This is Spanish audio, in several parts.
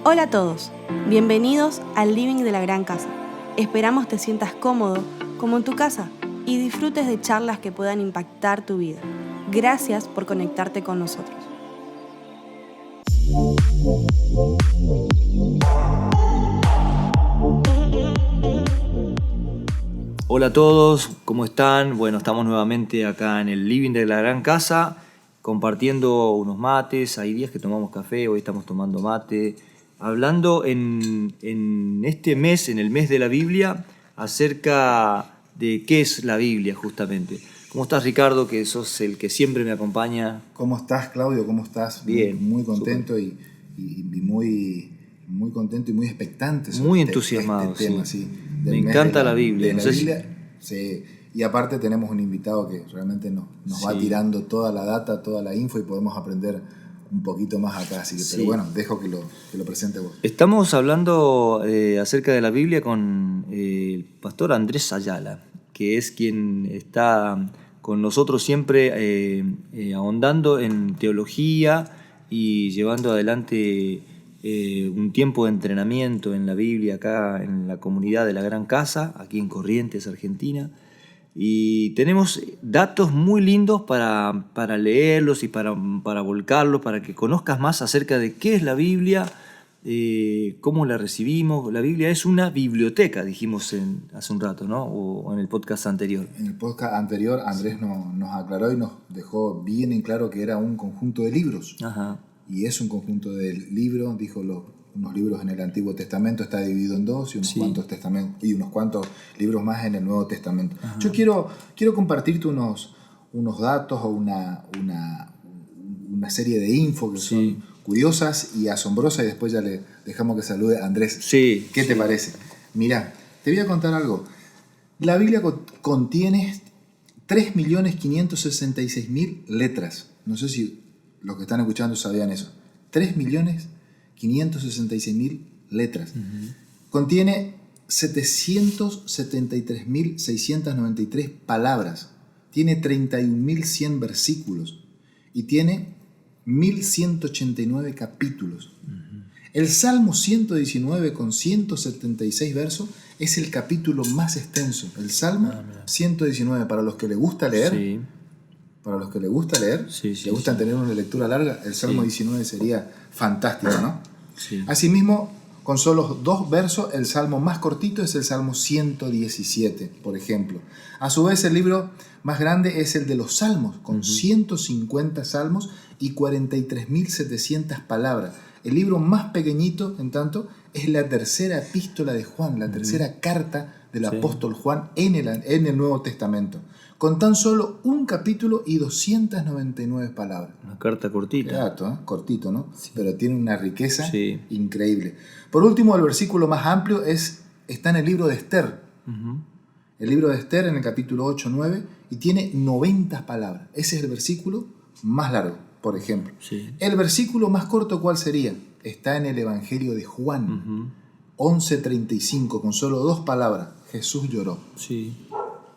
Hola a todos, bienvenidos al Living de la Gran Casa. Esperamos te sientas cómodo, como en tu casa, y disfrutes de charlas que puedan impactar tu vida. Gracias por conectarte con nosotros. Hola a todos, ¿cómo están? Bueno, estamos nuevamente acá en el Living de la Gran Casa, compartiendo unos mates. Hay días que tomamos café, hoy estamos tomando mate, hablando en este mes, en el mes de la Biblia, acerca de qué es la Biblia justamente. ¿Cómo estás, Ricardo, que sos el que siempre me acompaña? ¿Cómo estás, Claudio? ¿Cómo estás? Bien. Muy contento y muy contento y muy expectante sobre Muy entusiasmado, este tema, sí. del Me mes encanta la Biblia. de No la sé si- Biblia. Sí. Y aparte tenemos un invitado que realmente nos va Sí. tirando toda la data, toda la info y podemos aprender un poquito más acá. Así que, Sí. Pero bueno, dejo que lo presente vos. Estamos hablando acerca de la Biblia con el pastor Andrés Ayala, que es quien está con nosotros siempre ahondando en teología y llevando adelante un tiempo de entrenamiento en la Biblia acá en la comunidad de la Gran Casa, aquí en Corrientes, Argentina. Y tenemos datos muy lindos para leerlos y para volcarlos, para que conozcas más acerca de qué es la Biblia, cómo la recibimos. La Biblia es una biblioteca, dijimos hace un rato, ¿no? O en el podcast anterior. En el podcast anterior, Andrés nos aclaró y nos dejó bien en claro que era un conjunto de libros. Ajá. Y es un conjunto de libros, dijo unos libros en el Antiguo Testamento, está dividido en dos, y unos cuantos libros más en el Nuevo Testamento. Ajá. Yo quiero compartirte unos datos o una serie de info que son curiosas y asombrosas, y después ya le dejamos que salude a Andrés. Sí. ¿Qué te parece? Mirá, te voy a contar algo. La Biblia contiene 3.566.000 letras. No sé si los que están escuchando sabían eso. 3.566.000 letras. Uh-huh. Contiene 773.693 palabras. Tiene 31.100 versículos. Y tiene 1.189 capítulos. Uh-huh. El Salmo 119 con 176 versos es el capítulo más extenso. El Salmo 119, para los que les gusta leer. Sí. Para los que les gusta leer, les gustan tener una lectura larga, el Salmo 19 sería fantástico, ¿no? Sí. Asimismo, con solo 2 versos, el Salmo más cortito es el Salmo 117, por ejemplo. A su vez, el libro más grande es el de los Salmos, con 150 salmos y 43.700 palabras. El libro más pequeñito, en tanto, es la tercera epístola de Juan, la tercera carta del apóstol Juan en el Nuevo Testamento, con tan solo un capítulo y 299 palabras. Una carta cortita. Exacto, ¿eh? Cortito, ¿no? Sí. Pero tiene una riqueza increíble. Por último, el versículo más amplio está en el libro de Esther. Uh-huh. El libro de Esther en el capítulo 8-9 y tiene 90 palabras. Ese es el versículo más largo, por ejemplo. Sí. El versículo más corto, ¿cuál sería? Está en el Evangelio de Juan, 11:35, con solo 2 palabras. Jesús lloró. Sí.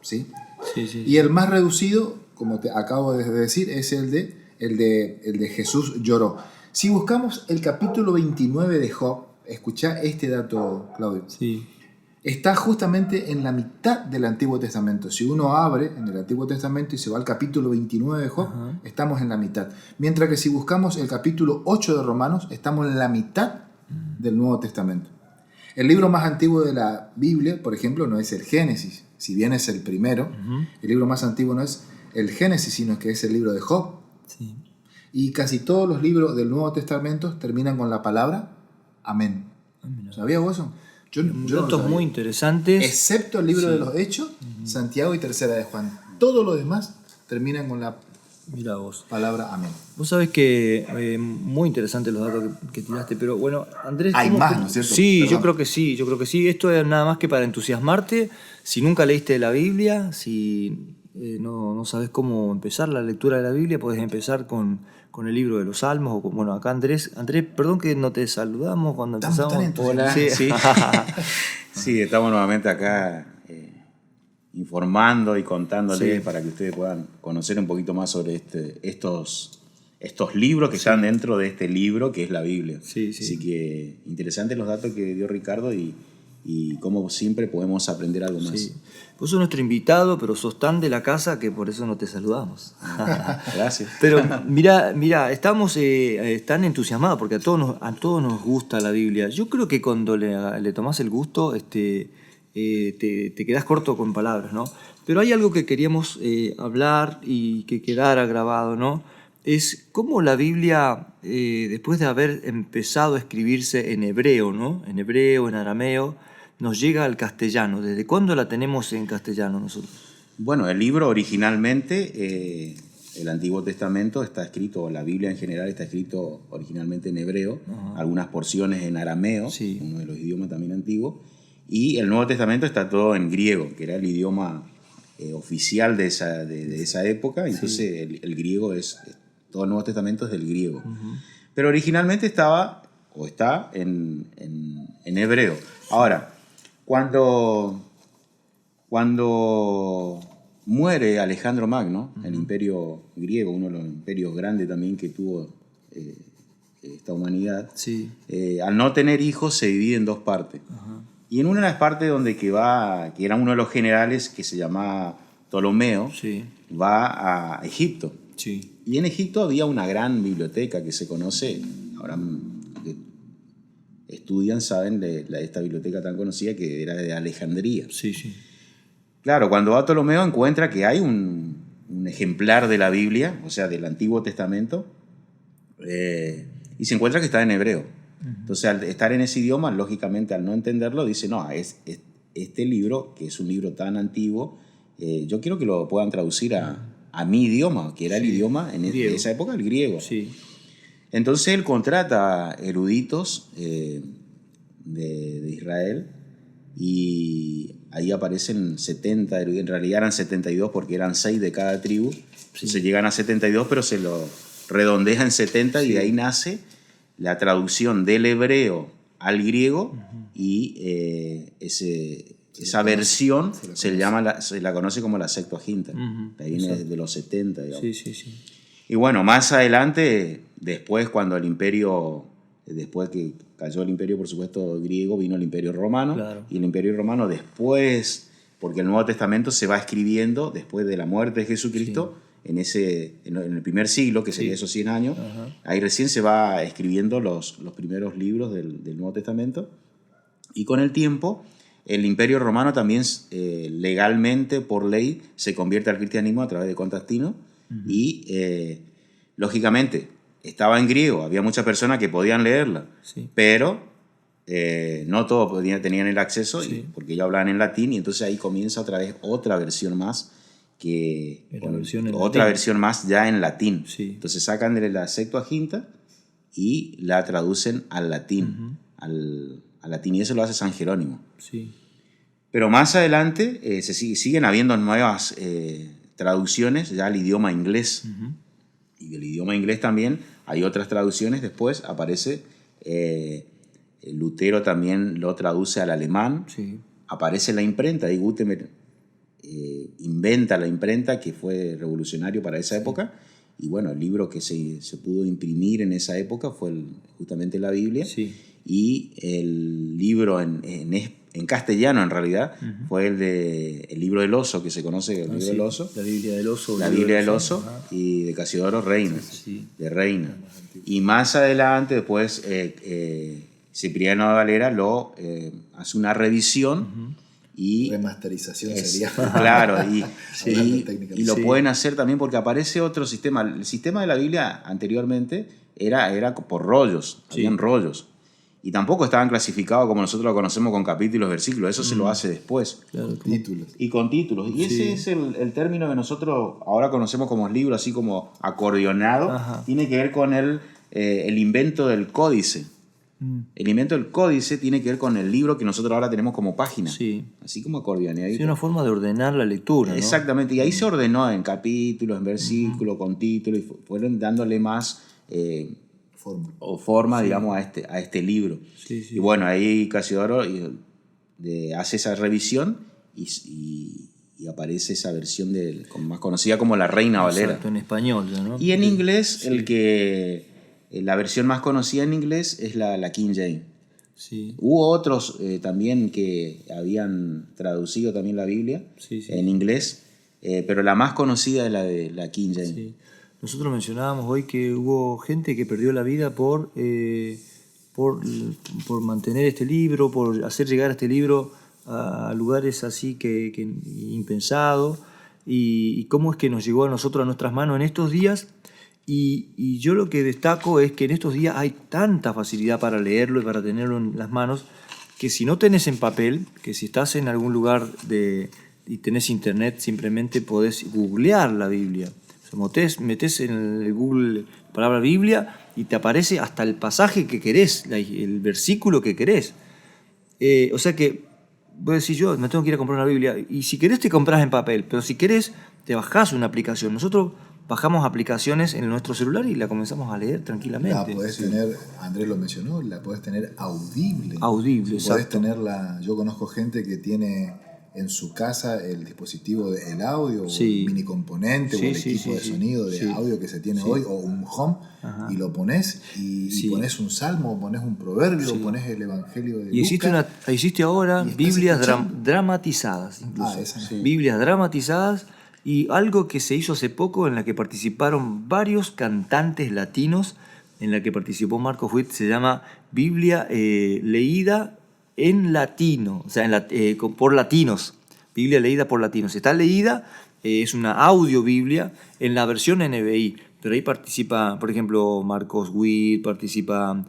¿Sí? Sí, sí. Y el más reducido, como te acabo de decir, es el de Jesús lloró. Si buscamos el capítulo 29 de Job, escuchá este dato, Claudio. Sí. Está justamente en la mitad del Antiguo Testamento. Si uno abre en el Antiguo Testamento y se va al capítulo 29 de Job, estamos en la mitad. Mientras que si buscamos el capítulo 8 de Romanos, estamos en la mitad del Nuevo Testamento. El libro más antiguo de la Biblia, por ejemplo, no es el Génesis, si bien es el primero. El libro más antiguo no es el Génesis, sino que es el libro de Job. Sí. Y casi todos los libros del Nuevo Testamento terminan con la palabra amén. ¿Sabías vos eso? Yo datos muy interesantes. Excepto el libro de los Hechos, Santiago y Tercera de Juan. Todos los demás terminan con la palabra amén. Vos sabés que muy interesantes los datos que tiraste, pero bueno, Andrés... Hay más, ¿no es cierto? Sí, Perdón. yo creo que sí. Esto es nada más que para entusiasmarte. Si nunca leíste la Biblia, si no sabes cómo empezar la lectura de la Biblia, podés empezar con el libro de los Salmos. Bueno, acá Andrés, perdón que no te saludamos cuando empezamos. Hola. Sí. Sí, estamos nuevamente acá informando y contándoles para que ustedes puedan conocer un poquito más sobre estos estos libros que están dentro de este libro que es la Biblia. Sí. Así que interesantes los datos que dio Ricardo y como siempre podemos aprender algo más. Sí. Vos sos nuestro invitado, pero sos tan de la casa que por eso no te saludamos. Gracias. Pero mira, estamos tan entusiasmados porque a todos nos gusta la Biblia. Yo creo que cuando le tomás el gusto, te quedás corto con palabras, ¿no? Pero hay algo que queríamos hablar y que quedara grabado, ¿no? Es cómo la Biblia, después de haber empezado a escribirse en hebreo, ¿no? En hebreo, en arameo, nos llega al castellano. ¿Desde cuándo la tenemos en castellano nosotros? Bueno, el libro originalmente, el Antiguo Testamento está escrito, la Biblia en general está escrito originalmente en hebreo, algunas porciones en arameo, uno de los idiomas también antiguos, y el Nuevo Testamento está todo en griego, que era el idioma oficial de esa época, entonces el griego todo el Nuevo Testamento es del griego. Pero originalmente está en hebreo. Ahora, cuando muere Alejandro Magno, el imperio griego, uno de los imperios grandes también que tuvo esta humanidad, al no tener hijos se divide en dos partes. Y en una de las partes que era uno de los generales que se llamaba Ptolomeo, va a Egipto. Y en Egipto había una gran biblioteca que se conoce, ahora que estudian saben de esta biblioteca tan conocida que era de Alejandría. Claro, cuando va Ptolomeo encuentra que hay un ejemplar de la Biblia, o sea, del Antiguo Testamento, y se encuentra que está en hebreo. Entonces, al estar en ese idioma, lógicamente, al no entenderlo, dice, no, este libro, que es un libro tan antiguo, yo quiero que lo puedan traducir a mi idioma, que era el idioma de esa época, el griego. Entonces, él contrata eruditos de Israel y ahí aparecen 70 eruditos. En realidad eran 72 porque eran 6 de cada tribu. Se llegan a 72, pero se lo redondea en 70 y de ahí nace la traducción del hebreo al griego y esa versión se la conoce como la Septuaginta. Ahí viene de los 70, digamos. Y bueno, más adelante, después que cayó el imperio, por supuesto, griego, vino el imperio romano. Y el imperio romano después, porque el Nuevo Testamento se va escribiendo después de la muerte de Jesucristo, en el primer siglo, que sería esos 100 años, ahí recién se va escribiendo los primeros libros del Nuevo Testamento. Y con el tiempo, el imperio romano también legalmente, por ley, se convierte al cristianismo a través de Constantino. Y lógicamente estaba en griego, había muchas personas que podían leerla, pero no todos tenían el acceso, porque ellos hablaban en latín, y entonces ahí comienza otra vez otra versión más, versión más ya en latín. Entonces sacan de la Septuaginta y la traducen al latín, al latín, y eso lo hace San Jerónimo. Pero más adelante siguen habiendo nuevas traducciones ya al idioma inglés. Y del idioma inglés también hay otras traducciones. Después aparece Lutero, también lo traduce al alemán. Aparece la imprenta, y Gutenberg inventa la imprenta, que fue revolucionario para esa época. Y bueno, el libro que se pudo imprimir en esa época fue justamente la Biblia. Y el libro en castellano, en realidad, fue el libro del oso, que se conoce, el libro del oso. La Biblia del oso. La Biblia del oso, y de Casiodoro Reina, de Reina. Y más adelante, después, Cipriano de Valera hace una revisión. Y remasterización sería. Claro, y lo pueden hacer también porque aparece otro sistema. El sistema de la Biblia anteriormente era por rollos, habían rollos. Y tampoco estaban clasificados como nosotros lo conocemos, con capítulos, versículos. Eso se lo hace después. Títulos. Y con títulos. Y ese es el término que nosotros ahora conocemos como libro, así como acordeonado. Tiene que ver con el invento del códice. El invento del códice tiene que ver con el libro que nosotros ahora tenemos como página. Así como acordeonadito. Es una forma de ordenar la lectura, ¿no? Exactamente. Y ahí se ordenó en capítulos, en versículos, con títulos. Y fueron dándole más forma, digamos, a este libro. Y bueno, ahí Casiodoro hace esa revisión y aparece esa versión más conocida como la Reina Valera. Exacto, en español ya, ¿no? Y en inglés, la versión más conocida en inglés es la King James. Sí. Hubo otros también que habían traducido también la Biblia en inglés, pero la más conocida es la de la King James. Sí. Nosotros mencionábamos hoy que hubo gente que perdió la vida por mantener este libro, por hacer llegar este libro a lugares así que impensado, y cómo es que nos llegó a nosotros, a nuestras manos en estos días. Y yo lo que destaco es que en estos días hay tanta facilidad para leerlo y para tenerlo en las manos, que si no tenés en papel, que si estás en algún lugar y tenés internet, simplemente podés googlear la Biblia. O sea, metés en el Google la palabra Biblia y te aparece hasta el pasaje que querés, el versículo que querés. O sea que vos decís, yo me tengo que ir a comprar una Biblia, y si querés te compras en papel, pero si querés te bajás una aplicación. Nosotros bajamos aplicaciones en nuestro celular y la comenzamos a leer tranquilamente. La podés tener, Andrés lo mencionó, la podés tener audible. Audible, podés exacto. tenerla. Yo conozco gente que tiene en su casa el dispositivo del audio, o el mini componente, o el equipo de sonido de audio que se tiene hoy, o un home, y lo pones y pones un salmo, pones un proverbio, pones el evangelio de Lucas. Existe ahora Biblias dramatizadas, incluso. Biblias dramatizadas. Y algo que se hizo hace poco, en la que participaron varios cantantes latinos, en la que participó Marco Witt, se llama Biblia leída en latino, o sea, por latinos. Biblia leída por latinos. Está leída, es una audio Biblia en la versión NBI, pero ahí participa, por ejemplo, Marcos Witt, participa...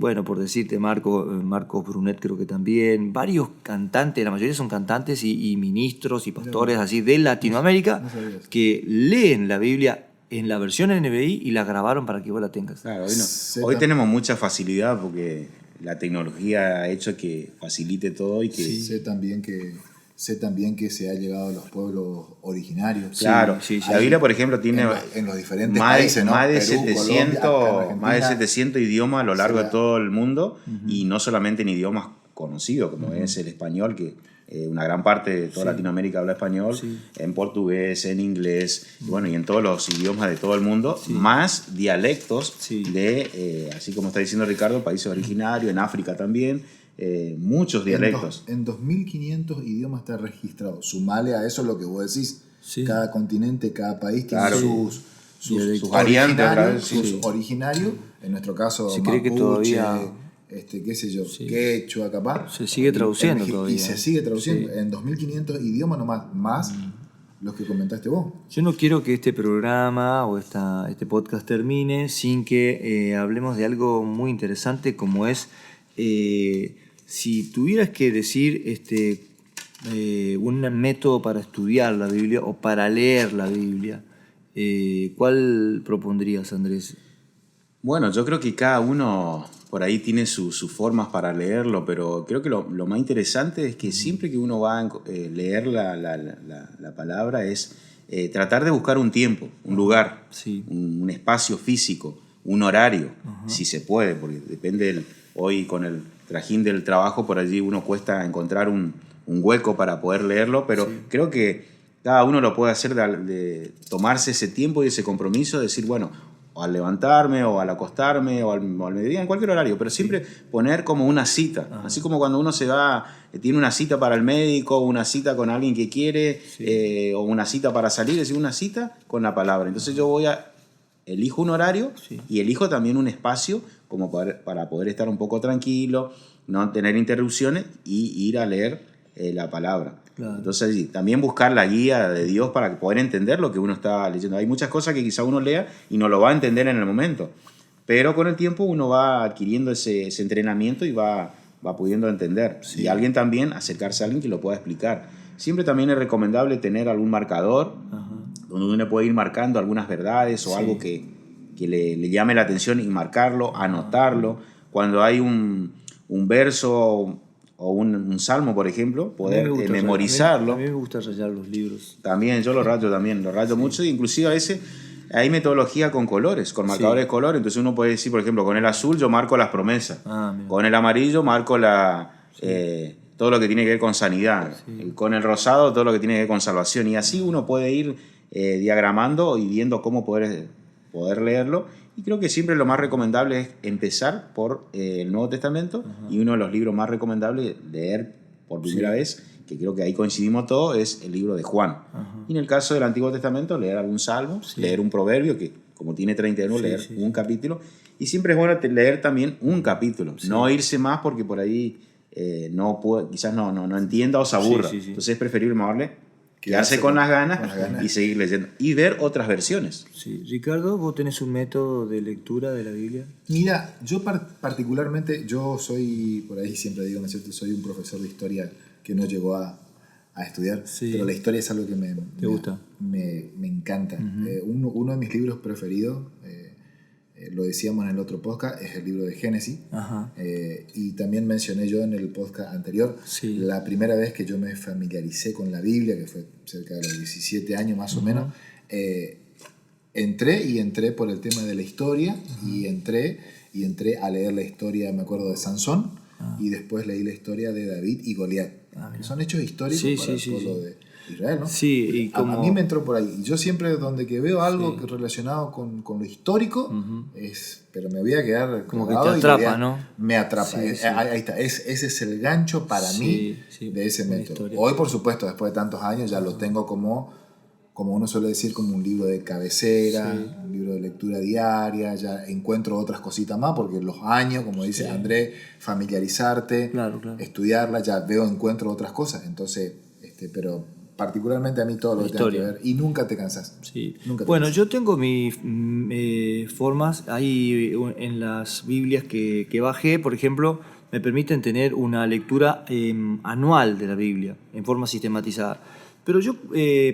por decirte, Marcos Brunet, creo que también, varios cantantes, la mayoría son cantantes y ministros y pastores así de Latinoamérica, que leen la Biblia en la versión NBI y la grabaron para que vos la tengas. Claro, hoy tenemos mucha facilidad porque la tecnología ha hecho que facilite todo y que... Sé también que se ha llegado a los pueblos originarios. Claro, la Biblia, por ejemplo, tiene en los diferentes países, ¿no? más de Perú, 700, Colombia, más de 700 idiomas a lo largo de todo el mundo, Uh-huh. y no solamente en idiomas conocidos, como es el español, que una gran parte de toda Latinoamérica habla español, en portugués, en inglés, y en todos los idiomas de todo el mundo, más dialectos de, así como está diciendo Ricardo, países originarios, en África también. Muchos dialectos. En 2.500 idiomas está registrado. Sumale a eso lo que vos decís. Cada continente, cada país tiene sus variantes, sus originarios. En nuestro caso, se cree mapuche, que todavía, qué sé yo, quechua, capaz. Se sigue traduciendo todavía. Y se sigue traduciendo. En 2.500 idiomas nomás, más los que comentaste vos. Yo no quiero que este programa o este podcast termine sin que hablemos de algo muy interesante, como es... si tuvieras que decir un método para estudiar la Biblia o para leer la Biblia, ¿cuál propondrías, Andrés? Bueno, yo creo que cada uno por ahí tiene sus formas para leerlo, pero creo que lo más interesante es que siempre que uno va a leer la palabra es tratar de buscar un tiempo, un lugar, un espacio físico, un horario, si se puede, porque depende hoy con el trajín del trabajo, por allí uno cuesta encontrar un hueco para poder leerlo, pero creo que cada uno lo puede hacer de tomarse ese tiempo y ese compromiso, de decir, bueno, o al levantarme, o al acostarme, o al mediodía, en cualquier horario, pero siempre poner como una cita, así como cuando uno se va, tiene una cita para el médico, una cita con alguien que quiere, o una cita para salir, es decir, una cita con la palabra. Entonces yo elijo un horario y elijo también un espacio como para poder estar un poco tranquilo, no tener interrupciones y ir a leer la palabra. Claro. Entonces también buscar la guía de Dios para poder entender lo que uno está leyendo. Hay muchas cosas que quizá uno lea y no lo va a entender en el momento, pero con el tiempo uno va adquiriendo ese entrenamiento y va pudiendo entender. Y alguien también, acercarse a alguien que lo pueda explicar. Siempre también es recomendable tener algún marcador donde uno puede ir marcando algunas verdades o algo que le llame la atención y marcarlo, anotarlo. Cuando hay un verso o un salmo, por ejemplo, poder memorizarlo. A mí me gusta rayar los libros. También, yo lo rayo mucho, inclusive a veces hay metodología con colores, con marcadores de color. Entonces uno puede decir, por ejemplo, con el azul yo marco las promesas, con el amarillo marco todo lo que tiene que ver con sanidad. Sí. Con el rosado, todo lo que tiene que ver con salvación. Y así uno puede ir diagramando y viendo cómo poder leerlo. Y creo que siempre lo más recomendable es empezar por el Nuevo Testamento. Uh-huh. Y uno de los libros más recomendables leer por primera vez, que creo que ahí coincidimos todos, es el libro de Juan. Uh-huh. Y en el caso del Antiguo Testamento, leer algún salmo, leer un proverbio, que como tiene 31, leer un capítulo. Y siempre es bueno leer también un capítulo, no irse más porque por ahí quizás no entienda o se aburra. Entonces es preferible más quedarse con las ganas y seguir leyendo. Y ver otras versiones. Sí. Ricardo, ¿vos tenés un método de lectura de la Biblia? Mira, yo particularmente, yo soy, por ahí siempre digo, ¿no es cierto? Soy un profesor de historia que no llegó a estudiar, pero la historia es algo que me gusta. Me encanta. Uh-huh. Uno de mis libros preferidos, lo decíamos en el otro podcast, es el libro de Génesis. Uh-huh. Y también mencioné yo en el podcast anterior, la primera vez que yo me familiaricé con la Biblia, que fue cerca de los 17 años más o menos, entré por el tema de la historia. Uh-huh. y entré a leer la historia, me acuerdo, de Sansón. Y después leí la historia de David y Goliat, que son hechos históricos para el pueblo de Israel, ¿no? Sí, y como... a mí me entró por ahí. Y yo siempre, donde que veo algo relacionado con lo histórico, pero me voy a quedar como que te atrapa, ¿no? Me atrapa. Ahí está. Ese es el gancho para mí de ese método. Historia. Hoy, por supuesto, después de tantos años, ya lo tengo como uno suele decir, como un libro de cabecera, un libro de lectura diaria. Ya encuentro otras cositas más, porque los años, como dice Andrés, familiarizarte, estudiarla, ya encuentro otras cosas. Entonces, pero particularmente a mí todo lo que tengo que ver, y nunca te cansas. Sí. Yo tengo mis formas ahí en las Biblias que bajé, por ejemplo, me permiten tener una lectura anual de la Biblia en forma sistematizada. Pero yo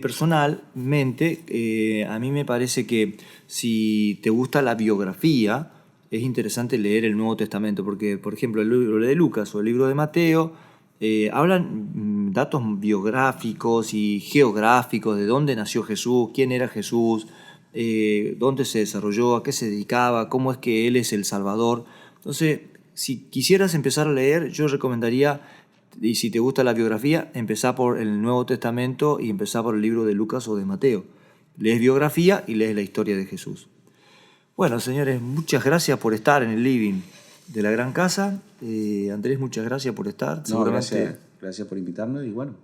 personalmente, a mí me parece que si te gusta la biografía, es interesante leer el Nuevo Testamento, porque, por ejemplo, el libro de Lucas o el libro de Mateo hablan datos biográficos y geográficos de dónde nació Jesús, quién era Jesús, dónde se desarrolló, a qué se dedicaba, cómo es que Él es el Salvador. Entonces, si quisieras empezar a leer, yo recomendaría, y si te gusta la biografía, empezá por el Nuevo Testamento y empezá por el libro de Lucas o de Mateo. Lees biografía y lees la historia de Jesús. Bueno, señores, muchas gracias por estar en el living de la Gran Casa. Andrés, muchas gracias por estar. Gracias por invitarnos y bueno,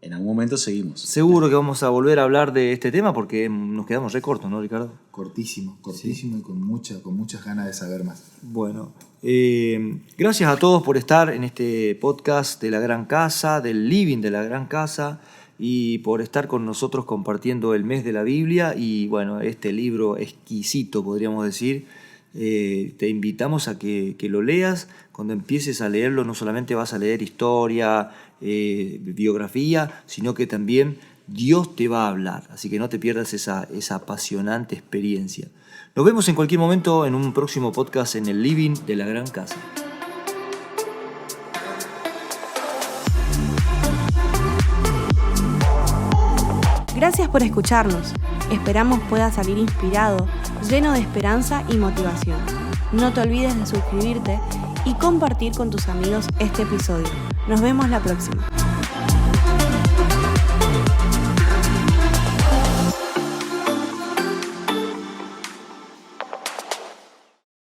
en algún momento seguimos. Seguro que vamos a volver a hablar de este tema porque nos quedamos recortos, ¿no, Ricardo? Cortísimo y con muchas ganas de saber más. Bueno, gracias a todos por estar en este podcast de la Gran Casa, del living de la Gran Casa, y por estar con nosotros compartiendo el mes de la Biblia y bueno, este libro exquisito, podríamos decir. Te invitamos a que lo leas. Cuando empieces a leerlo, no solamente vas a leer historia, biografía, sino que también Dios te va a hablar. Así que no te pierdas esa apasionante experiencia. Nos vemos en cualquier momento en un próximo podcast en el living de la Gran Casa. Gracias por escucharnos. Esperamos puedas salir inspirado, lleno de esperanza y motivación. No te olvides de suscribirte y compartir con tus amigos este episodio. Nos vemos la próxima.